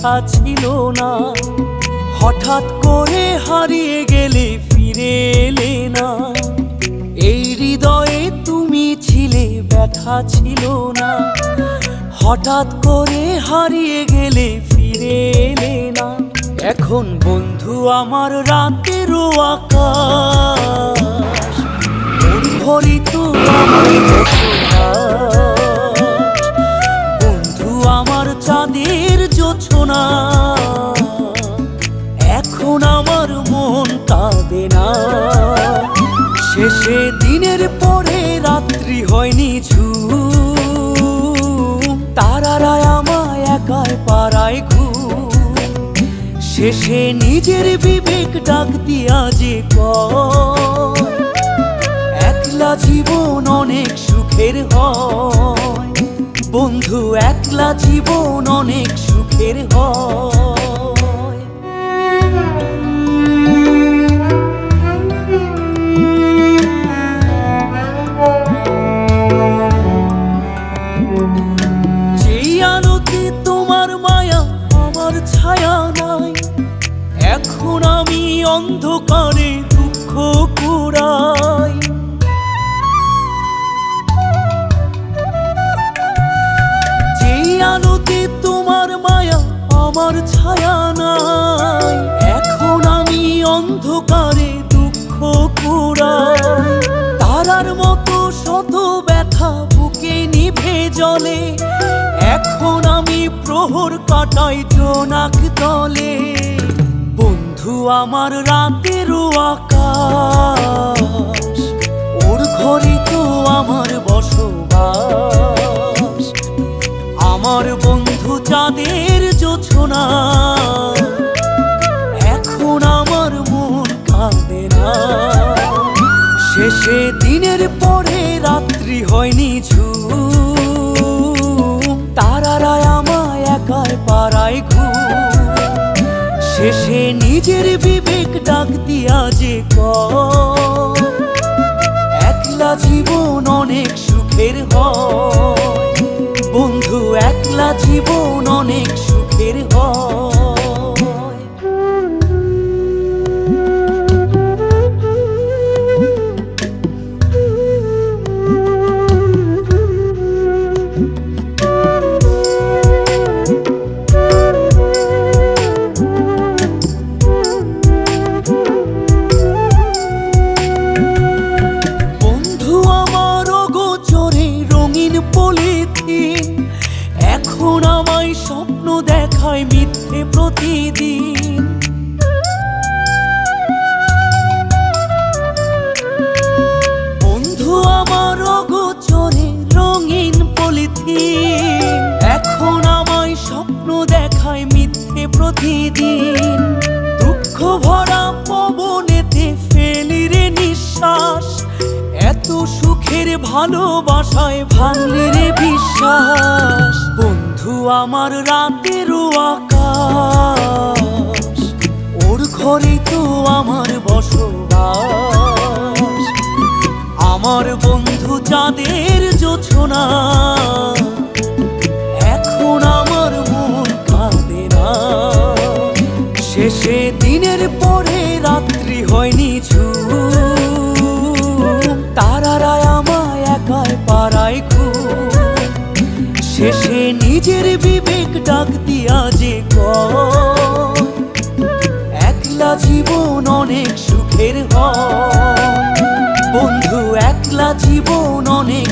ব্যথা ছিল না। হঠাৎ করে হারিয়ে গেলে ফিরে এলে না। এই হৃদয়ে তুমি ছিলে, ব্যথা ছিল না। হঠাৎ করে হারিয়ে গেলে ফিরে এলে না। এখন বন্ধু আমার রাতেরও আকাশ, মুখরিত আমার বসবাস। বন্ধু আমার চাঁদের জোছনা, এখন আমার মন কাঁদে না। শেষে দিনের পরে রাত্রি হয়নি ঝুম, তারারা আমায় একাই পাড়ায় ঘুম। শেষে নিজের বিবেক ডাক দিয়া যে কয়, একলা জীবন অনেক সুখের হয়। বন্ধু একলা জীবন অনেক সুখের হয়। যেই আলোতে তোমার মায়া আমার ছায়া নাই, এখন আমি অন্ধকারে দুঃখ কুড়াই। যেই আলোতে তোমার মায়া আমার ছায়া নাই, এখন আমি অন্ধকারে দুঃখ কুড়াই। তারার মতো শত ব্যথা বুকে নিভে জ্বলে, এখন আমি প্রহর কাটাই জোনাক তলে। বন্ধু আমার রাতেরও আকাশ, ওর ঘরে তো আমার বসবাস। আমার বন্ধু চাঁদের জোছনা, এখন আমার মন কাঁদে না। শেষে দিনের পরে রাত্রি হয়নি ঝুম, তারারা আমায় একাই পাড়ায় ঘুম। শেষে নিজের বিবেক ডাক দিয়া যে কয়, একলা জীবন অনেক সুখের হয়। বন্ধু একলা জীবন অনেক সুখের হয়। এখন আমায় স্বপ্ন দেখায় মিথ্যে প্রতিদিন। বন্ধু আমার অগোচরে রঙিন পলিথিন, এখন আমায় স্বপ্ন দেখায় মিথ্যে প্রতিদিন। দুঃখ ভরা পবনেতে ফেলি রে নিঃশ্বাস, এত সুখের ভালোবাসায় ভাঙলি রে বিশ্বাস। বন্ধু আমার রাতেরও আকাশ, ওর ঘরে তো আমার বসবাস। আমার বন্ধু চাঁদের জোছনা, এখন আমার মন কাঁদে না। শেষে দিনের পরে রাত্রি হয়নি ঝুম, তারারা আমায় একাই পাড়ায় ঘুম। শেষে নিজের বিবেক ডাক দিয়া যে কয়, একলা জীবন অনেক সুখের হয়। বন্ধু একলা জীবন অনেক